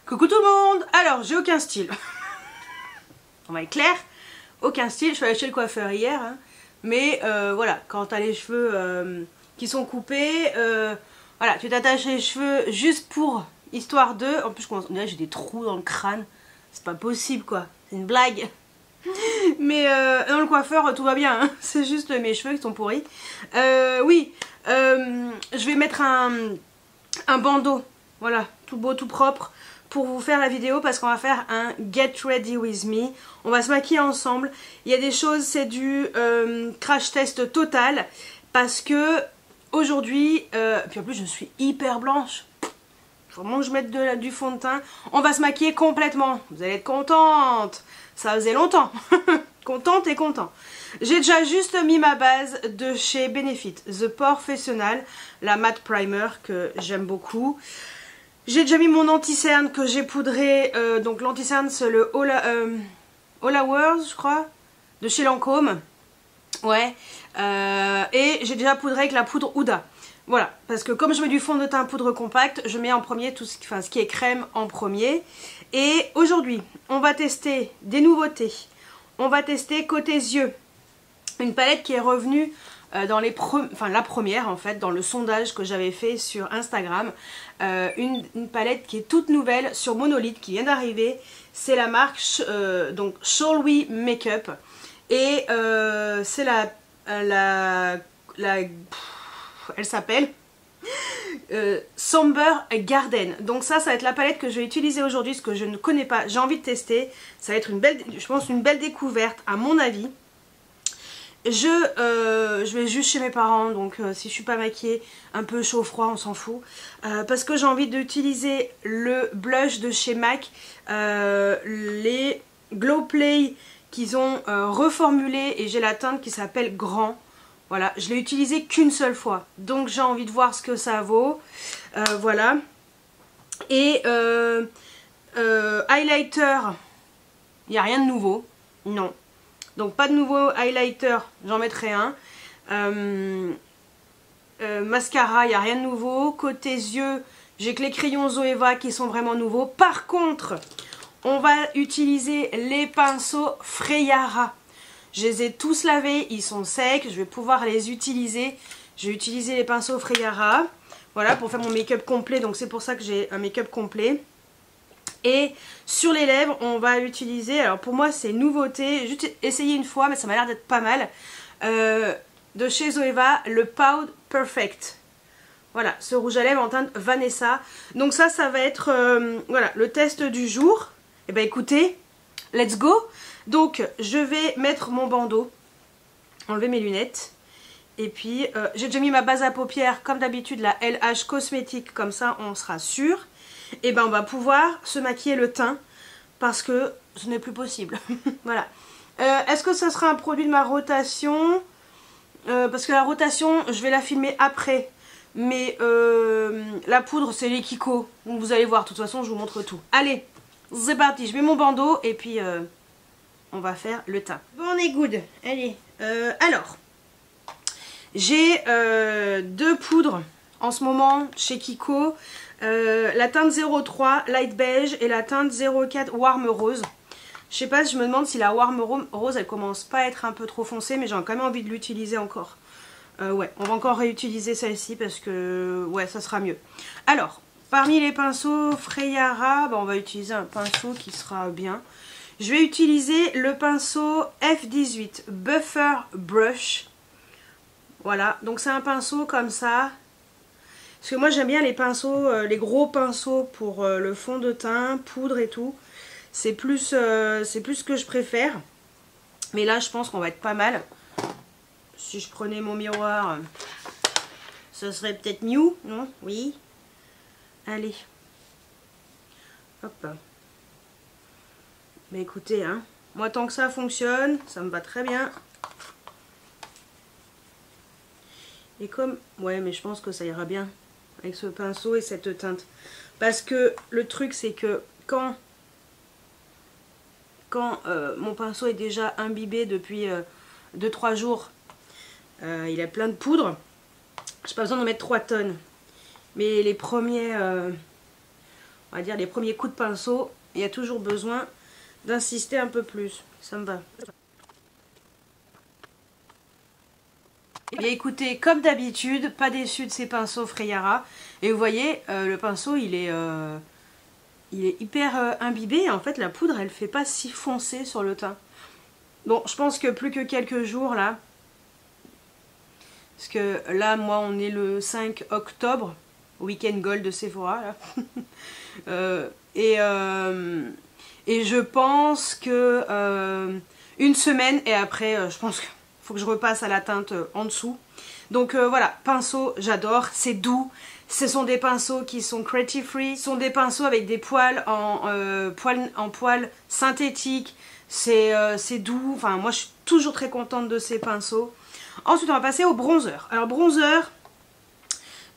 Coucou tout le monde. Alors, j'ai aucun style. On va être clair, aucun style. Je suis allée chez le coiffeur hier, hein. Mais voilà, quand t'as les cheveux qui sont coupés, voilà, tu t'attaches les cheveux juste pour histoire de... En plus, j'ai des trous dans le crâne. C'est pas possible, quoi. C'est une blague. Mais dans le coiffeur, tout va bien, hein. C'est juste mes cheveux qui sont pourris. Oui, je vais mettre un bandeau, voilà, tout beau, tout propre, pour vous faire la vidéo parce qu'on va faire un Get Ready With Me. On va se maquiller ensemble. Il y a des choses, c'est du crash test total parce que aujourd'hui, puis en plus je suis hyper blanche. Faut vraiment que je mette du fond de teint. On va se maquiller complètement. Vous allez être contente. Ça faisait longtemps. Contente et content. J'ai déjà juste mis ma base de chez Benefit, The Professional, la matte primer que j'aime beaucoup. J'ai déjà mis mon anti-cerne que j'ai poudré. Donc l'anti-cerne c'est le All Hours, je crois, de chez Lancôme. Ouais. Et j'ai déjà poudré avec la poudre Huda. Voilà, parce que comme je mets du fond de teint poudre compacte, je mets en premier tout ce qui est crème en premier. Et aujourd'hui, on va tester des nouveautés. On va tester côté yeux. Une palette qui est revenue dans la première en fait, dans le sondage que j'avais fait sur Instagram. Une palette qui est toute nouvelle sur Monolith qui vient d'arriver. C'est la marque donc Shall We Makeup. Et c'est elle s'appelle Somber Garden. Donc ça va être la palette que je vais utiliser aujourd'hui, ce que je ne connais pas, j'ai envie de tester. Ça va être une belle, je pense, une belle découverte à mon avis. Je vais juste chez mes parents, donc si je suis pas maquillée, un peu chaud froid, on s'en fout. Parce que j'ai envie d'utiliser le blush de chez MAC, les Glow Play qu'ils ont reformulé, et j'ai la teinte qui s'appelle Grand. Voilà, je l'ai utilisé qu'une seule fois, donc j'ai envie de voir ce que ça vaut. Voilà. Et highlighter, il n'y a rien de nouveau, non. Donc pas de nouveau highlighter, j'en mettrai un. Mascara, il n'y a rien de nouveau. Côté yeux, j'ai que les crayons Zoeva qui sont vraiment nouveaux. Par contre, on va utiliser les pinceaux Freyara. Je les ai tous lavés, ils sont secs, je vais pouvoir les utiliser. Je vais utiliser les pinceaux Freyara, voilà, pour faire mon make-up complet. Donc c'est pour ça que j'ai un make-up complet. Et sur les lèvres, on va utiliser, alors pour moi c'est nouveauté, j'ai juste essayé une fois mais ça m'a l'air d'être pas mal, de chez Zoeva, le Pout Perfect. Voilà, ce rouge à lèvres en teinte Vanessa. Donc ça va être voilà, le test du jour. Et ben écoutez, let's go. Donc je vais mettre mon bandeau, enlever mes lunettes. Et puis j'ai déjà mis ma base à paupières comme d'habitude, la LH Cosmétique, comme ça on sera sûr. Et ben on va pouvoir se maquiller le teint parce que ce n'est plus possible. Voilà. Est-ce que ça sera un produit de ma rotation? Parce que la rotation je vais la filmer après. Mais la poudre c'est les Kiko. Donc vous allez voir, de toute façon je vous montre tout. Allez, c'est parti, je mets mon bandeau et puis on va faire le teint. Bon, on est good. Allez, alors j'ai deux poudres en ce moment chez Kiko. La teinte 03 Light Beige et la teinte 04 Warm Rose. Je sais pas, je me demande si la Warm Rose elle commence pas à être un peu trop foncée, mais j'ai quand même envie de l'utiliser encore. Ouais, on va encore réutiliser celle-ci parce que ouais, ça sera mieux. Alors, parmi les pinceaux Freyara, on va utiliser un pinceau qui sera bien. Je vais utiliser le pinceau F18 Buffer Brush. Voilà, donc c'est un pinceau comme ça. Parce que moi j'aime bien les pinceaux, les gros pinceaux pour le fond de teint, poudre et tout. C'est plus ce que je préfère. Mais là je pense qu'on va être pas mal. Si je prenais mon miroir, ce serait peut-être mieux, non? Oui. Allez. Hop. Mais écoutez, hein, moi tant que ça fonctionne, ça me va très bien. Et comme... Ouais, mais je pense que ça ira bien avec ce pinceau et cette teinte. Parce que le truc, c'est que quand mon pinceau est déjà imbibé depuis 2-3 jours, il a plein de poudre, j'ai pas besoin de mettre 3 tonnes. Mais les premiers... on va dire, les premiers coups de pinceau, il y a toujours besoin d'insister un peu plus. Ça me va. Et écoutez, comme d'habitude, pas déçu de ces pinceaux Freyara. Et vous voyez, le pinceau, il est hyper imbibé. En fait, la poudre, elle fait pas si foncé sur le teint. Bon, je pense que plus que quelques jours, là. Parce que là, moi, on est le 5 octobre. Week-end Gold de Sephora, là. Et je pense que une semaine, et après, je pense que faut que je repasse à la teinte en dessous. Donc voilà, pinceau, j'adore, c'est doux. Ce sont des pinceaux qui sont cruelty free. Ce sont des pinceaux avec des poils en poils synthétiques. C'est doux. Enfin, moi, je suis toujours très contente de ces pinceaux. Ensuite, on va passer au bronzer. Alors, bronzer,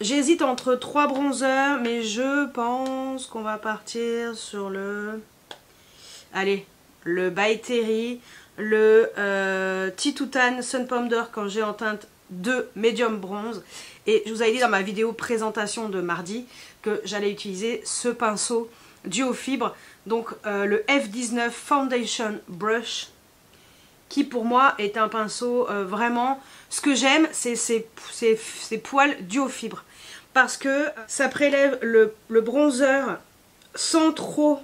j'hésite entre 3 bronzers, mais je pense qu'on va partir sur le... Allez, le By Terry, le Titoutan Sun Powder quand j'ai en teinte de medium bronze. Et je vous avais dit dans ma vidéo présentation de mardi que j'allais utiliser ce pinceau duo fibre. Donc le F19 Foundation Brush, qui pour moi est un pinceau vraiment... Ce que j'aime, c'est ces poils duo fibre. Parce que ça prélève le bronzer sans trop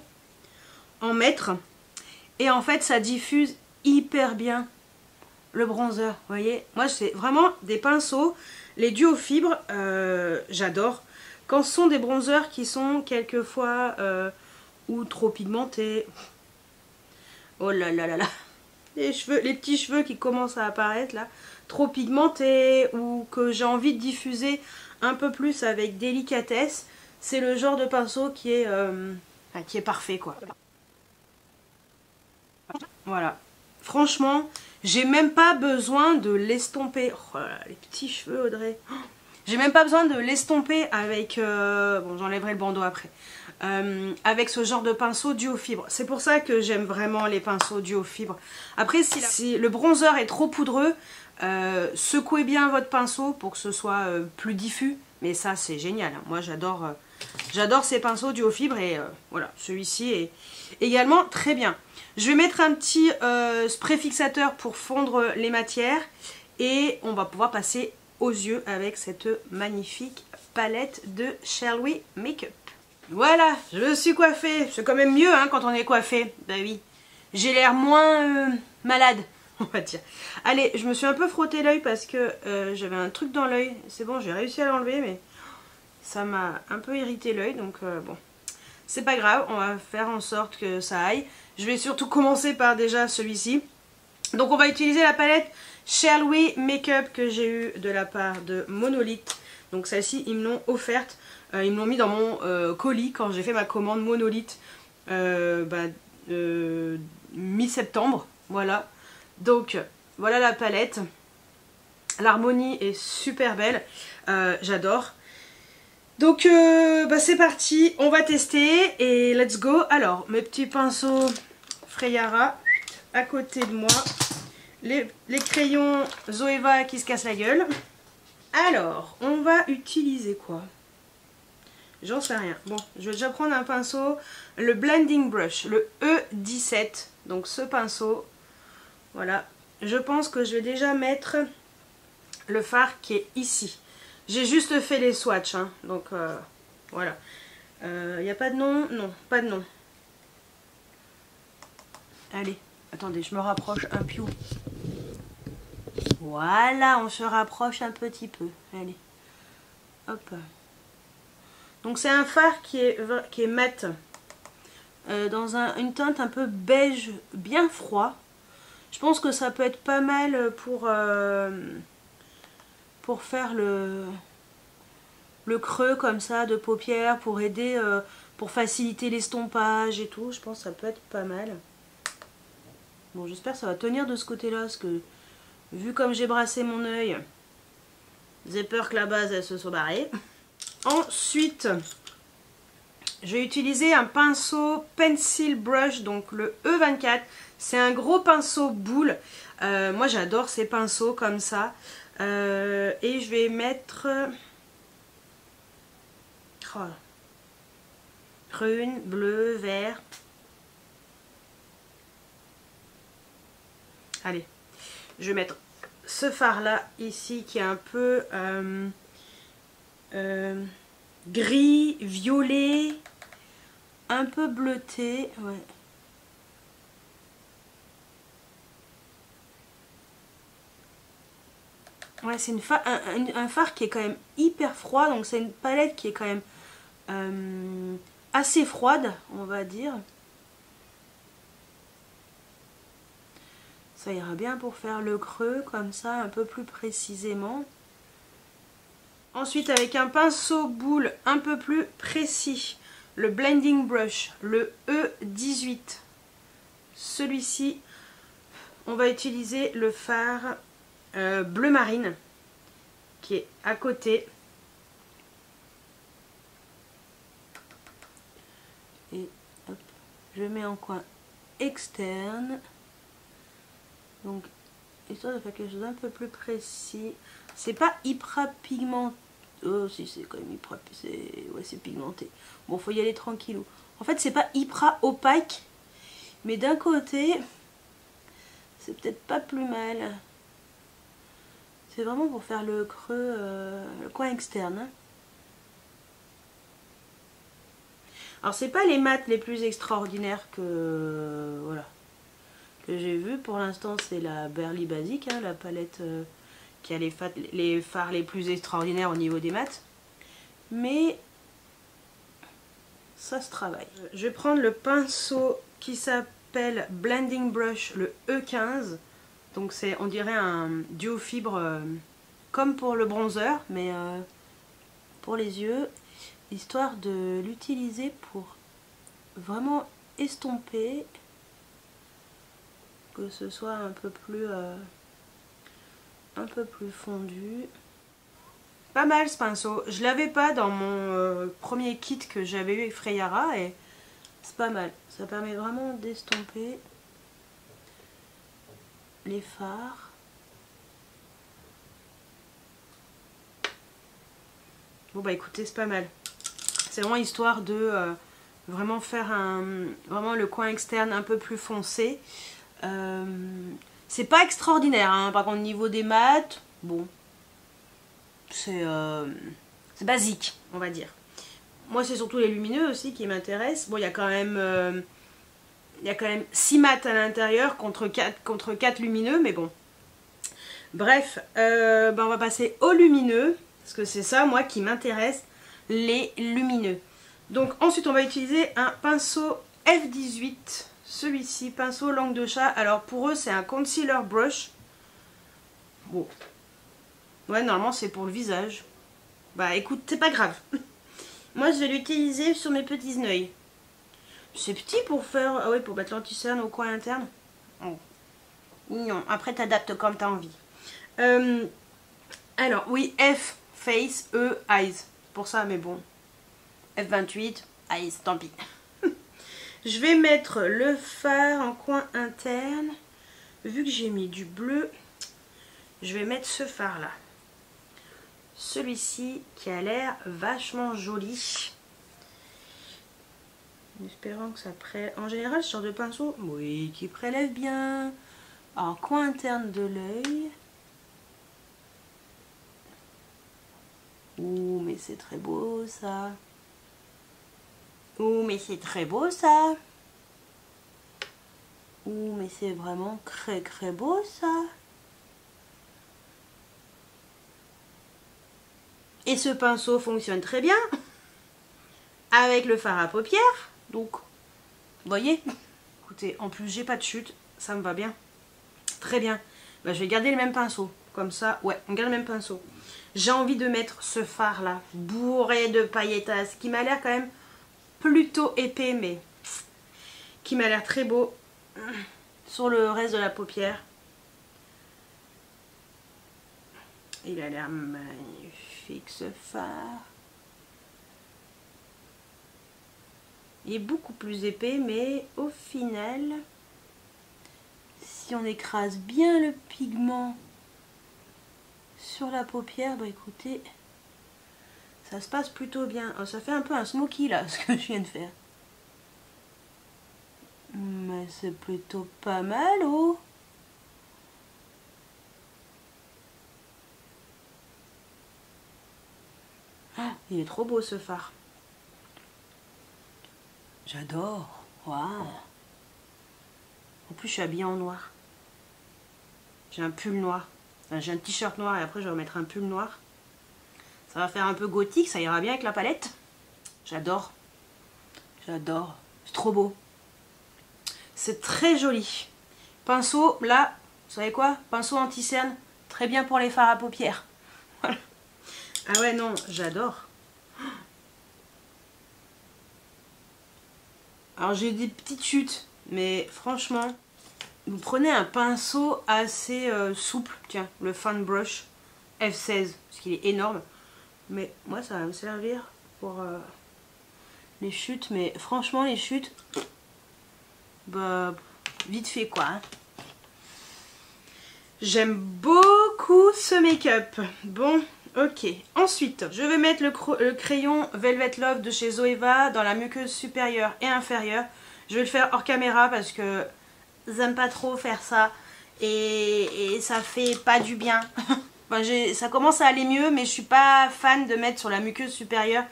en mettre. Et en fait, ça diffuse hyper bien le bronzer, vous voyez. Moi, c'est vraiment des pinceaux, les duo fibres, j'adore. Quand ce sont des bronzers qui sont quelquefois ou trop pigmentés. Oh là là là là. Les petits cheveux qui commencent à apparaître là, trop pigmentés, ou que j'ai envie de diffuser un peu plus avec délicatesse. C'est le genre de pinceau qui est parfait, quoi. Voilà. Franchement, j'ai même pas besoin de l'estomper. Oh là là, les petits cheveux, Audrey. Oh, j'ai même pas besoin de l'estomper avec... bon, j'enlèverai le bandeau après. Avec ce genre de pinceau duo fibre. C'est pour ça que j'aime vraiment les pinceaux duo fibre. Après, si le bronzer est trop poudreux, secouez bien votre pinceau pour que ce soit plus diffus. Mais ça, c'est génial. Moi, j'adore ces pinceaux duo fibre. Et voilà, celui-ci est également très bien. Je vais mettre un petit spray fixateur pour fondre les matières. Et on va pouvoir passer aux yeux avec cette magnifique palette de Shall We Makeup. Voilà, je me suis coiffée. C'est quand même mieux hein, quand on est coiffé. Bah oui, j'ai l'air moins malade, on va dire. Allez, je me suis un peu frotté l'œil parce que j'avais un truc dans l'œil. C'est bon, j'ai réussi à l'enlever, mais ça m'a un peu irrité l'œil. Donc bon, c'est pas grave, on va faire en sorte que ça aille. Je vais surtout commencer par déjà celui-ci. Donc on va utiliser la palette Shall We Makeup que j'ai eue de la part de Monolith. Donc celle-ci, ils me l'ont offerte. Ils me l'ont mis dans mon colis quand j'ai fait ma commande Monolith mi-septembre. Voilà. Donc voilà la palette. L'harmonie est super belle. J'adore. Donc c'est parti. On va tester et let's go. Alors mes petits pinceaux Freyara à côté de moi. Les crayons Zoeva qui se cassent la gueule. Alors, on va utiliser quoi? J'en sais rien. Bon, je vais déjà prendre un pinceau, le Blending Brush, le E17. Donc ce pinceau, voilà. Je pense que je vais déjà mettre le fard qui est ici. J'ai juste fait les swatchs, hein, donc voilà. Il n'y a pas de nom? Non, pas de nom. Allez, attendez, je me rapproche un piou. Voilà, on se rapproche un petit peu. Allez, hop. Donc c'est un fard qui est mat, dans une teinte un peu beige, bien froid. Je pense que ça peut être pas mal pour faire le creux comme ça de paupières, pour aider, pour faciliter l'estompage et tout. Je pense que ça peut être pas mal. Bon, j'espère que ça va tenir de ce côté-là, parce que vu comme j'ai brassé mon œil, j'ai peur que la base elle se soit barrée. Ensuite, je vais utiliser un pinceau Pencil Brush, donc le E24. C'est un gros pinceau boule. Moi j'adore ces pinceaux comme ça. Et je vais mettre... prune, bleu, vert. Allez, je vais mettre ce fard là ici qui est un peu gris, violet, un peu bleuté, ouais. Ouais, c'est un fard qui est quand même hyper froid, donc c'est une palette qui est quand même assez froide, on va dire. Ça ira bien pour faire le creux, comme ça, un peu plus précisément. Ensuite, avec un pinceau boule un peu plus précis, le Blending Brush, le E18. Celui-ci, on va utiliser le fard bleu marine qui est à côté. Et hop, je mets en coin externe. Donc, histoire de faire quelque chose d'un peu plus précis. C'est pas hyper pigmenté. Oh, si, c'est quand même hyper. Ouais, c'est pigmenté. Bon, faut y aller tranquillou. En fait, c'est pas hyper opaque. Mais d'un côté, c'est peut-être pas plus mal. C'est vraiment pour faire le creux, le coin externe. Hein. Alors, c'est pas les mats les plus extraordinaires que. Voilà. Que j'ai vu. Pour l'instant, c'est la Burly Basic, hein, la palette qui a les fards les plus extraordinaires au niveau des mats. Mais ça se travaille. Je vais prendre le pinceau qui s'appelle Blending Brush, le E15. Donc c'est, on dirait un duo fibre comme pour le bronzer, mais pour les yeux, histoire de l'utiliser pour vraiment estomper, que ce soit un peu plus fondu. Pas mal ce pinceau. Je l'avais pas dans mon premier kit que j'avais eu avec Freyara et c'est pas mal. Ça permet vraiment d'estomper les fards. Bon bah écoutez, c'est pas mal. C'est vraiment histoire de vraiment faire vraiment le coin externe un peu plus foncé. C'est pas extraordinaire, hein. Par contre, au niveau des mats, bon, c'est basique, on va dire. Moi, c'est surtout les lumineux aussi qui m'intéressent. Bon, il y a quand même 6 mats à l'intérieur contre 4 lumineux, mais bon. Bref, on va passer aux lumineux, parce que c'est ça, moi, qui m'intéresse, les lumineux. Donc, ensuite, on va utiliser un pinceau F18. Celui-ci, pinceau langue de chat. Alors pour eux, c'est un concealer brush. Bon. Ouais, normalement, c'est pour le visage. Bah écoute, c'est pas grave. Moi, je vais l'utiliser sur mes petits yeux. C'est petit pour faire... Ah ouais, pour mettre l'anti-cerne au coin interne. Oh. Mignon. Après, t'adaptes comme t'as envie. Alors, oui, F, face, E, eyes. Pour ça, mais bon. F28, eyes, tant pis. Je vais mettre le fard en coin interne. Vu que j'ai mis du bleu, je vais mettre ce fard là. Celui-ci qui a l'air vachement joli. En espérant que ça prélève. En général, ce genre de pinceau, oui, qui prélève bien. En coin interne de l'œil. Ouh, mais c'est très beau ça. Ouh, mais c'est très beau ça. Ouh, mais c'est vraiment très beau ça. Et ce pinceau fonctionne très bien avec le fard à paupières. Donc, vous voyez. Écoutez, en plus, j'ai pas de chute. Ça me va bien. Très bien. Bah, je vais garder le même pinceau. Comme ça, ouais, on garde le même pinceau. J'ai envie de mettre ce fard là, bourré de paillettes, qui m'a l'air quand même plutôt épais, mais qui m'a l'air très beau sur le reste de la paupière. Il a l'air magnifique ce fard. Il est beaucoup plus épais, mais au final, si on écrase bien le pigment sur la paupière, bah écoutez, ça se passe plutôt bien. Oh, ça fait un peu un smoky là, ce que je viens de faire. Ouais, c'est plutôt pas mal, oh. Ah, il est trop beau ce phare. J'adore. Waouh. En plus, je suis habillée en noir. J'ai un pull noir. Enfin, j'ai un t-shirt noir et après, je vais remettre un pull noir. Ça va faire un peu gothique, ça ira bien avec la palette. J'adore. J'adore. C'est trop beau. C'est très joli. Pinceau, là, vous savez quoi? Pinceau anti-cerne. Très bien pour les fards à paupières. Voilà. Ah ouais, non, j'adore. Alors, j'ai eu des petites chutes. Mais franchement, vous prenez un pinceau assez souple. Tiens, le Fan Brush F16. Parce qu'il est énorme. Mais moi, ça va me servir pour les chutes. Mais franchement, les chutes, bah, vite fait quoi. Hein. J'aime beaucoup ce make-up. Bon, ok. Ensuite, je vais mettre le crayon Velvet Love de chez Zoeva dans la muqueuse supérieure et inférieure. Je vais le faire hors caméra parce que j'aime pas trop faire ça. Et ça fait pas du bien. Enfin, ça commence à aller mieux, mais je suis pas fan de mettre sur la muqueuse supérieure.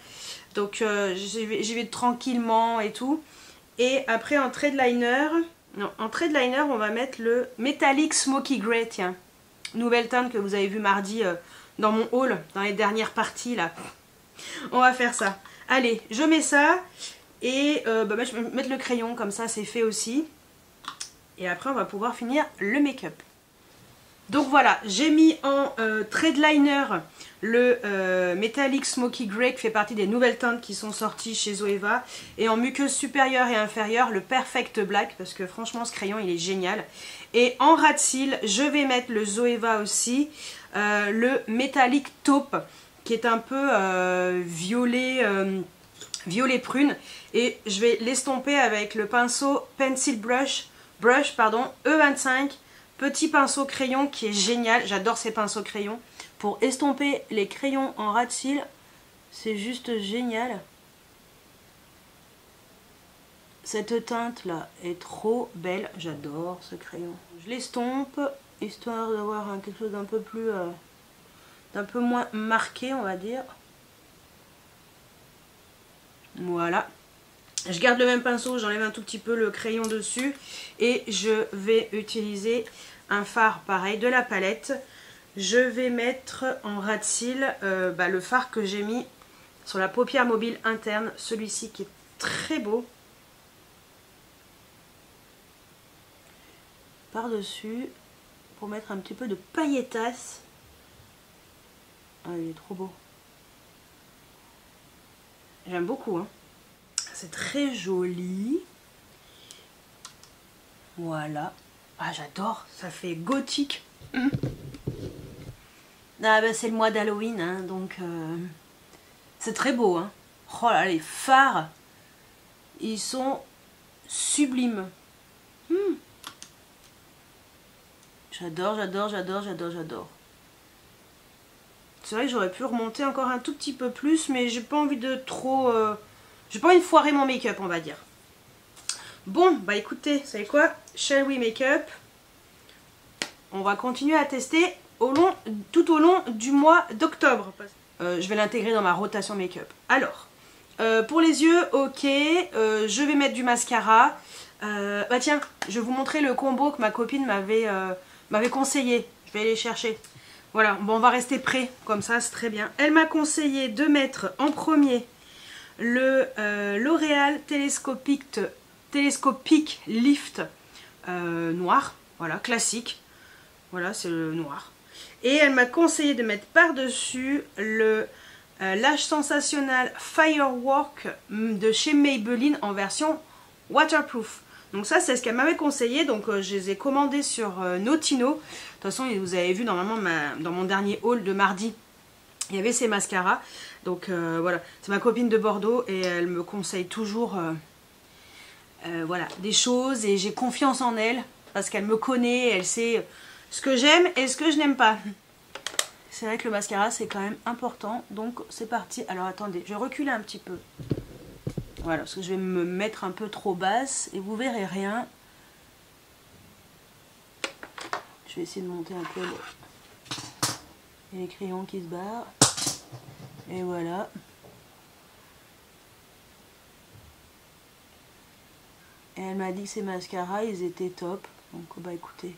Donc j'y vais tranquillement et tout. Et après en trade liner, non, en trade liner on va mettre le Metallic Smoky Grey, tiens. Nouvelle teinte que vous avez vu mardi dans mon haul, dans les dernières parties là. On va faire ça. Allez, je mets ça. Et je vais mettre le crayon, comme ça c'est fait aussi. Et après on va pouvoir finir le make-up. Donc voilà, j'ai mis en trade liner le Metallic Smoky Grey qui fait partie des nouvelles teintes qui sont sorties chez Zoeva. Et en muqueuse supérieure et inférieure, le Perfect Black, parce que franchement ce crayon il est génial. Et en ras de cils, je vais mettre le Zoeva aussi, le Metallic Taupe, qui est un peu violet, violet prune. Et je vais l'estomper avec le pinceau Pencil Brush E25. Petit pinceau crayon qui est génial, j'adore ces pinceaux crayons. Pour estomper les crayons en ras de cils, c'est juste génial. Cette teinte là est trop belle, j'adore ce crayon. Je l'estompe, histoire d'avoir quelque chose d'un peu plus, d'un peu moins marqué on va dire. Voilà. Je garde le même pinceau, j'enlève un tout petit peu le crayon dessus. Et je vais utiliser un fard pareil de la palette. Je vais mettre en ras de cils le fard que j'ai mis sur la paupière mobile interne. Celui-ci qui est très beau. Par-dessus, pour mettre un petit peu de paillettasse. Ah, il est trop beau. J'aime beaucoup, hein. C'est très joli. Voilà. Ah, j'adore. Ça fait gothique. Ah, bah, c'est le mois d'Halloween, hein, donc c'est très beau. Hein. Oh là, les fards, ils sont sublimes. J'adore, j'adore, j'adore, j'adore, j'adore. C'est vrai que j'aurais pu remonter encore un tout petit peu plus, mais j'ai pas envie de trop... j'ai pas envie de foirer mon make-up, on va dire. Bon, bah écoutez, vous savez quoi? Shall we make-up? On va continuer à tester tout au long du mois d'octobre. Je vais l'intégrer dans ma rotation make-up. Alors, pour les yeux, ok. Je vais mettre du mascara. Bah tiens, je vais vous montrer le combo que ma copine m'avait conseillé. Je vais aller chercher. Voilà, bon, on va rester prêt, comme ça, c'est très bien. Elle m'a conseillé de mettre en premier le L'Oréal Telescopic Lift noir, voilà, classique. Voilà, c'est le noir. Et elle m'a conseillé de mettre par-dessus le Lash Sensationnel Firework de chez Maybelline en version waterproof. Donc ça, c'est ce qu'elle m'avait conseillé. Donc je les ai commandés sur Notino. De toute façon, vous avez vu normalement dans mon dernier haul de mardi, il y avait ces mascaras. Donc voilà, c'est ma copine de Bordeaux et elle me conseille toujours voilà, des choses. Et j'ai confiance en elle parce qu'elle me connaît, elle sait ce que j'aime et ce que je n'aime pas. C'est vrai que le mascara, c'est quand même important. Donc c'est parti. Alors attendez, je recule un petit peu. Voilà, parce que je vais me mettre un peu trop basse et vous verrez rien. Je vais essayer de monter un peu les crayons qui se barrent. Et voilà. Et elle m'a dit que ces mascaras, ils étaient top. Donc bah écoutez,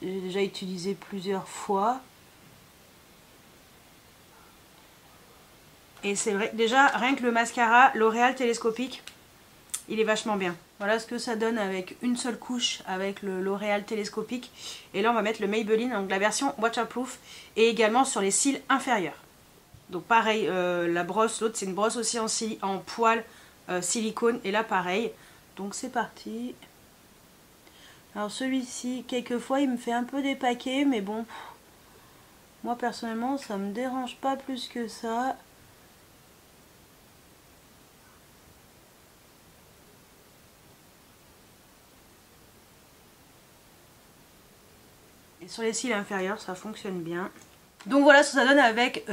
j'ai déjà utilisé plusieurs fois. Et c'est vrai, déjà rien que le mascara L'Oréal télescopique, il est vachement bien. Voilà ce que ça donne avec une seule couche avec le L'Oréal télescopique. Et là on va mettre le Maybelline, donc la version waterproof, et également sur les cils inférieurs. Donc pareil, la brosse, l'autre c'est une brosse aussi en poil silicone, et là pareil. Donc c'est parti. Alors celui-ci, quelquefois il me fait un peu dépaquer, mais bon, moi personnellement ça me dérange pas plus que ça. Et sur les cils inférieurs ça fonctionne bien. Donc voilà ce que ça donne avec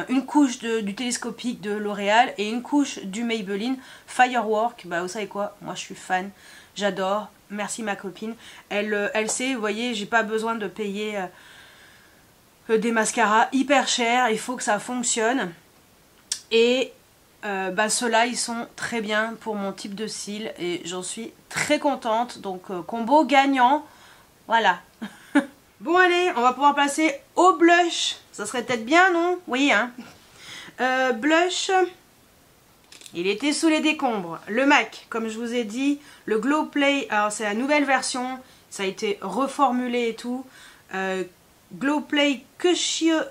une couche du télescopique de L'Oréal et une couche du Maybelline Firework. Bah vous savez quoi, moi je suis fan, j'adore, merci ma copine. Elle sait, vous voyez, j'ai pas besoin de payer des mascaras hyper chers, il faut que ça fonctionne. Et ceux-là ils sont très bien pour mon type de cils et j'en suis très contente. Donc combo gagnant, voilà. Bon allez, on va pouvoir passer au blush. Ça serait peut-être bien, non? Oui, hein. Blush, il était sous les décombres. Le MAC, comme je vous ai dit, le Glow Play, alors c'est la nouvelle version, ça a été reformulé et tout. Glow Play Cushiony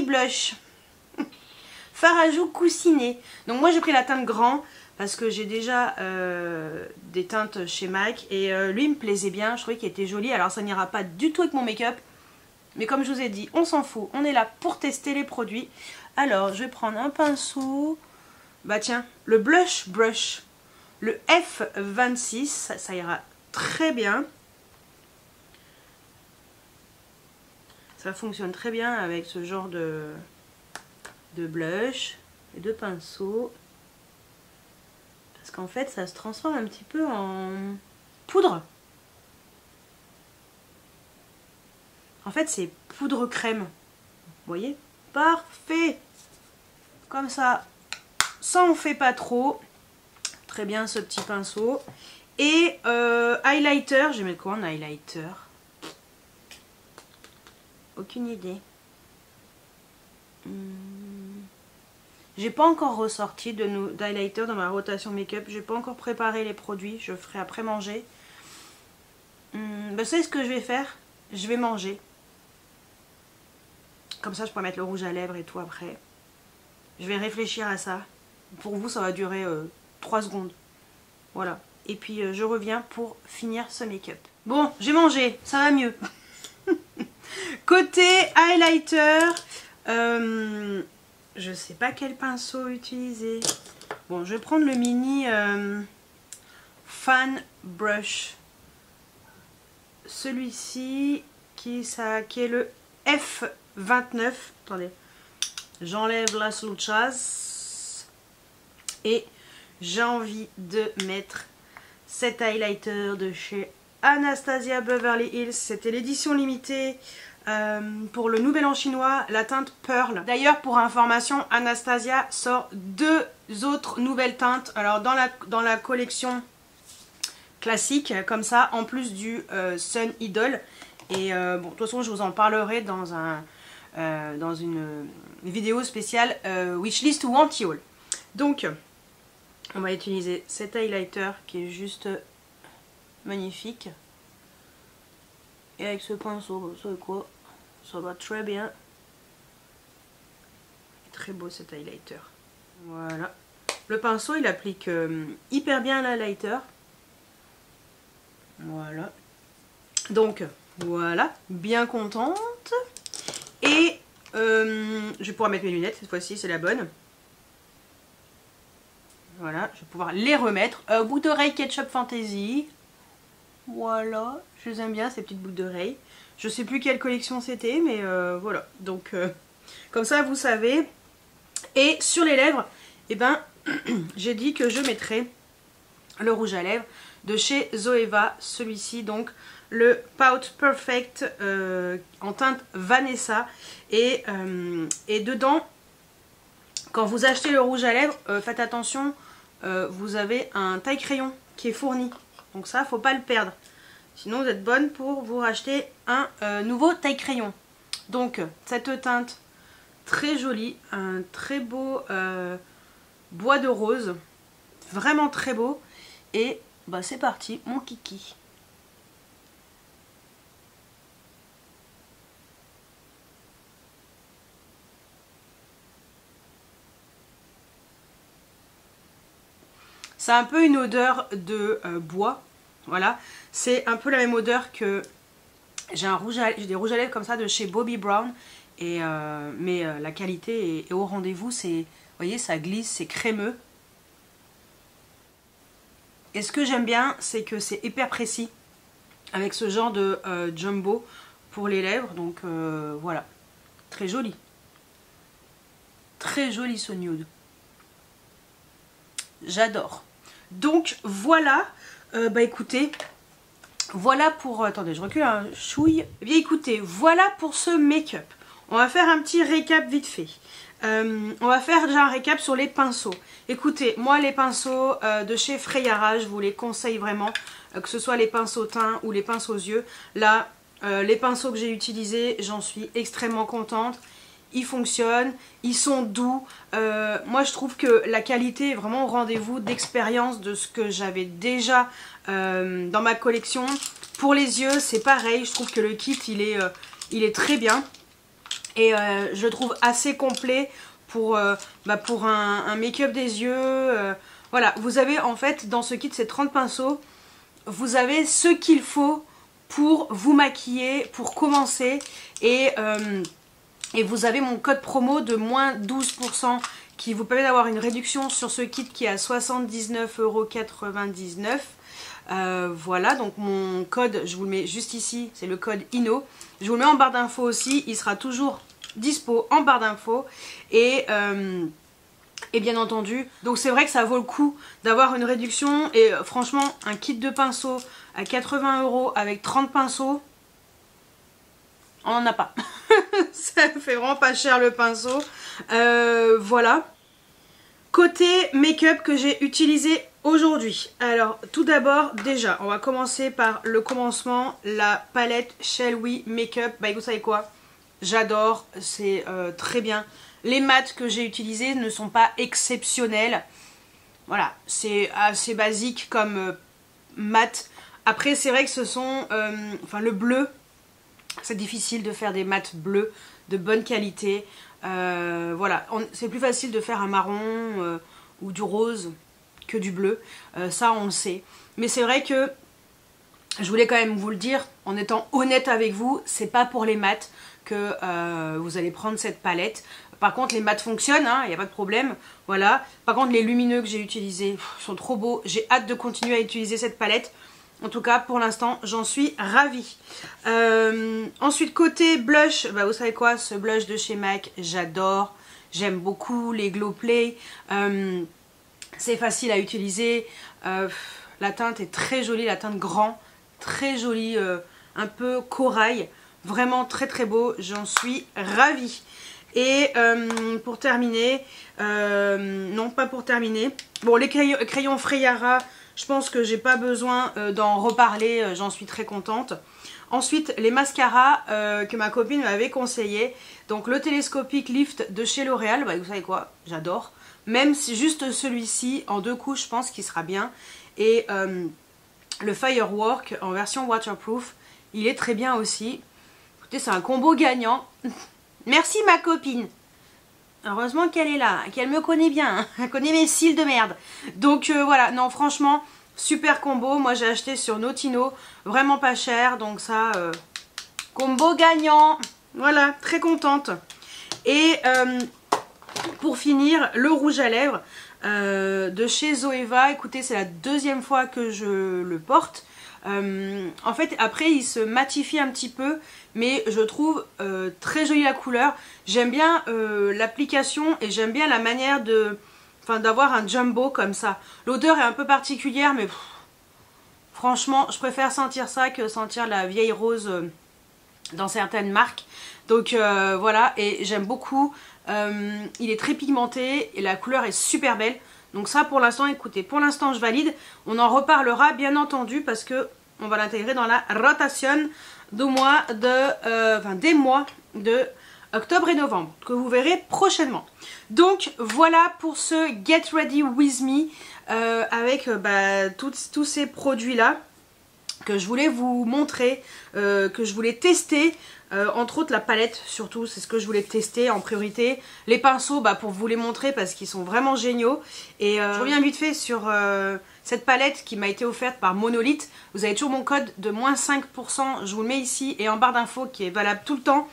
Blush. Fard à joues coussiné. Donc moi j'ai pris la teinte grand parce que j'ai déjà des teintes chez MAC et lui il me plaisait bien, je trouvais qu'il était joli. Alors ça n'ira pas du tout avec mon make-up, mais comme je vous ai dit, on s'en fout, on est là pour tester les produits. Alors je vais prendre un pinceau, bah tiens, le Blush Brush, le F26, ça ira très bien. Ça fonctionne très bien avec ce genre de blush et de pinceau. Parce qu'en fait, ça se transforme un petit peu en poudre. En fait, c'est poudre crème. Vous voyez? Parfait! Comme ça, ça en fait pas trop. Très bien ce petit pinceau. Et highlighter. Je vais mettre quoi en highlighter? Aucune idée. J'ai pas encore ressorti d'highlighter dans ma rotation make-up. J'ai pas encore préparé les produits. Je ferai après manger. Vous savez ce que je vais faire? Je vais manger. Comme ça, je pourrais mettre le rouge à lèvres et tout après. Je vais réfléchir à ça. Pour vous, ça va durer 3 secondes. Voilà. Et puis, je reviens pour finir ce make-up. Bon, j'ai mangé. Ça va mieux. Côté highlighter... je sais pas quel pinceau utiliser. Bon, je vais prendre le mini Fan Brush. Celui-ci qui est le F29. Attendez, j'enlève la slouchaz. Et j'ai envie de mettre cet highlighter de chez Anastasia Beverly Hills. C'était l'édition limitée. Pour le Nouvel An chinois, la teinte Pearl. D'ailleurs, pour information, Anastasia sort 2 autres nouvelles teintes. Alors dans la collection classique, comme ça, en plus du Sun Idol. Et bon, de toute façon, je vous en parlerai dans une vidéo spéciale Wishlist ou Anti-Haul. Donc, on va utiliser cet highlighter qui est juste magnifique. Et avec ce pinceau, vous savez quoi, ça va très bien. Très beau cet highlighter. Voilà. Le pinceau, il applique hyper bien l'highlighter. Voilà. Donc, voilà. Bien contente. Et je vais pouvoir mettre mes lunettes cette fois-ci, c'est la bonne. Voilà. Je vais pouvoir les remettre. Boucle d'oreille Ketchup Fantasy. Voilà, je les aime bien ces petites boucles d'oreilles. Je sais plus quelle collection c'était, mais voilà. Donc, comme ça, vous savez. Et sur les lèvres, eh ben, j'ai dit que je mettrais le rouge à lèvres de chez Zoeva. Celui-ci, donc, le Pout Perfect en teinte Vanessa. Et dedans, quand vous achetez le rouge à lèvres, faites attention, vous avez un taille-crayon qui est fourni. Donc ça, faut pas le perdre. Sinon, vous êtes bonne pour vous racheter un nouveau taille-crayon. Donc, cette teinte très jolie, un très beau bois de rose, vraiment très beau. Et bah, c'est parti, mon kiki. C'est un peu une odeur de bois, voilà. C'est un peu la même odeur que... J'ai des rouges à lèvres comme ça de chez Bobbi Brown. Mais la qualité est au rendez-vous. Vous voyez, ça glisse, c'est crémeux. Et ce que j'aime bien, c'est que c'est hyper précis. Avec ce genre de jumbo pour les lèvres. Donc voilà, très joli. Très joli ce nude. J'adore. Donc voilà, bah écoutez, voilà pour... Attendez, je recule un chouille. Eh bien écoutez, voilà pour ce make-up. On va faire un petit récap vite fait. On va faire déjà un récap sur les pinceaux. Écoutez, moi les pinceaux de chez Freyara, je vous les conseille vraiment. Que ce soit les pinceaux teints ou les pinceaux aux yeux. Là, les pinceaux que j'ai utilisés, j'en suis extrêmement contente. Ils fonctionnent, ils sont doux. Moi je trouve que la qualité est vraiment au rendez-vous d'expérience de ce que j'avais déjà dans ma collection. Pour les yeux c'est pareil, je trouve que le kit il est très bien. Et je le trouve assez complet pour un make-up des yeux. Voilà, vous avez en fait dans ce kit, c'est 30 pinceaux. Vous avez ce qu'il faut pour vous maquiller, pour commencer. Et vous avez mon code promo de moins 12% qui vous permet d'avoir une réduction sur ce kit qui est à 79,99 €. Voilà, donc mon code, je vous le mets juste ici, c'est le code INO. Je vous le mets en barre d'infos aussi, il sera toujours dispo en barre d'infos. Et bien entendu, donc c'est vrai que ça vaut le coup d'avoir une réduction. Et franchement, un kit de pinceaux à 80 € avec 30 pinceaux, on n'en a pas. Ça fait vraiment pas cher le pinceau. Voilà. Côté make-up que j'ai utilisé aujourd'hui. Alors tout d'abord, déjà, on va commencer par le commencement. La palette Shall We Make-up. Bah vous savez quoi? J'adore, c'est très bien. Les mats que j'ai utilisés ne sont pas exceptionnels. Voilà, c'est assez basique comme mat. Après c'est vrai que ce sont... enfin le bleu... C'est difficile de faire des mats bleus de bonne qualité. Voilà, c'est plus facile de faire un marron ou du rose que du bleu. Ça, on le sait. Mais c'est vrai que je voulais quand même vous le dire, en étant honnête avec vous, c'est pas pour les mats que vous allez prendre cette palette. Par contre, les mats fonctionnent, il n'y a pas de problème. Voilà. Par contre, les lumineux que j'ai utilisés sont trop beaux. J'ai hâte de continuer à utiliser cette palette. En tout cas, pour l'instant, j'en suis ravie. Ensuite, côté blush, bah, vous savez quoi, ce blush de chez MAC, j'adore. J'aime beaucoup les Glow Play. C'est facile à utiliser. La teinte est très jolie, la teinte grand. Très jolie, un peu corail. Vraiment très très beau, j'en suis ravie. Et pour terminer, non pas pour terminer, bon les crayons Freyara, je pense que j'ai pas besoin d'en reparler, j'en suis très contente. Ensuite les mascaras que ma copine m'avait conseillé, donc le Telescopic Lift de chez L'Oréal, bah, vous savez quoi, j'adore. Même si juste celui-ci en 2 couches, je pense qu'il sera bien. Et le Firework en version waterproof, il est très bien aussi. Écoutez, c'est un combo gagnant. Merci ma copine. Heureusement qu'elle est là, qu'elle me connaît bien, hein. Elle connaît mes cils de merde. Donc voilà, non franchement, super combo. Moi j'ai acheté sur Notino, vraiment pas cher. Donc ça, combo gagnant. Voilà, très contente. Et pour finir, le rouge à lèvres de chez Zoeva. Écoutez, c'est la 2e fois que je le porte. En fait après il se matifie un petit peu, mais je trouve très jolie la couleur. J'aime bien l'application et j'aime bien la manière d'avoir un jumbo comme ça. L'odeur est un peu particulière, mais Franchement, je préfère sentir ça que sentir la vieille rose dans certaines marques. Donc voilà, et j'aime beaucoup. Il est très pigmenté et la couleur est super belle. Donc ça pour l'instant, écoutez, pour l'instant je valide. On en reparlera bien entendu parce que on va l'intégrer dans la rotation des mois de octobre et novembre, que vous verrez prochainement. Donc voilà pour ce Get Ready With Me avec tous ces produits là que je voulais vous montrer, que je voulais tester, entre autres la palette surtout, c'est ce que je voulais tester en priorité. Les pinceaux pour vous les montrer parce qu'ils sont vraiment géniaux. Et je reviens vite fait sur cette palette qui m'a été offerte par Monolith. Vous avez toujours mon code de moins 5%, je vous le mets ici et en barre d'infos qui est valable tout le temps,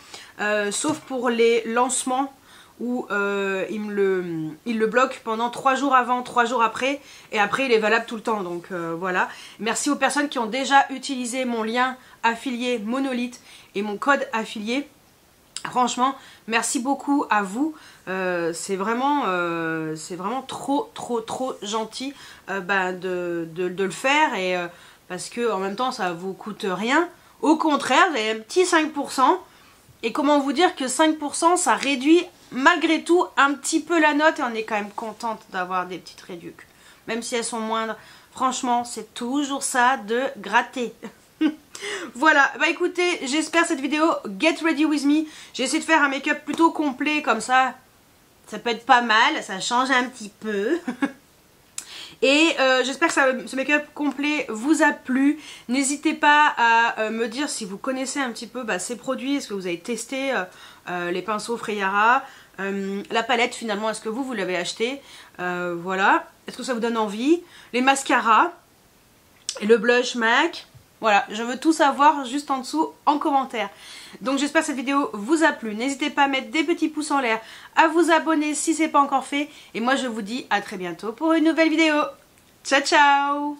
sauf pour les lancements où il le bloque pendant 3 jours avant, 3 jours après, et après il est valable tout le temps. Donc voilà. Merci aux personnes qui ont déjà utilisé mon lien affilié Monolith et mon code affilié. Franchement, merci beaucoup à vous. C'est vraiment trop gentil de le faire, et parce que en même temps ça vous coûte rien. Au contraire, vous avez un petit 5%. Et comment vous dire que 5% ça réduit malgré tout un petit peu la note, et on est quand même contente d'avoir des petites réductions. Même si elles sont moindres, franchement c'est toujours ça de gratter. Voilà, écoutez, j'espère cette vidéo Get Ready With Me. J'ai essayé de faire un make-up plutôt complet, comme ça peut être pas mal, ça change un petit peu. Et j'espère que ce make-up complet vous a plu. N'hésitez pas à me dire si vous connaissez un petit peu ces produits. Est-ce que vous avez testé les pinceaux Freyara, la palette finalement, est-ce que vous l'avez acheté, voilà. Est-ce que ça vous donne envie? Les mascaras et le blush MAC. Voilà, je veux tout savoir juste en dessous en commentaire. Donc j'espère que cette vidéo vous a plu. N'hésitez pas à mettre des petits pouces en l'air, à vous abonner si ce n'est pas encore fait. Et moi je vous dis à très bientôt pour une nouvelle vidéo. Ciao ciao!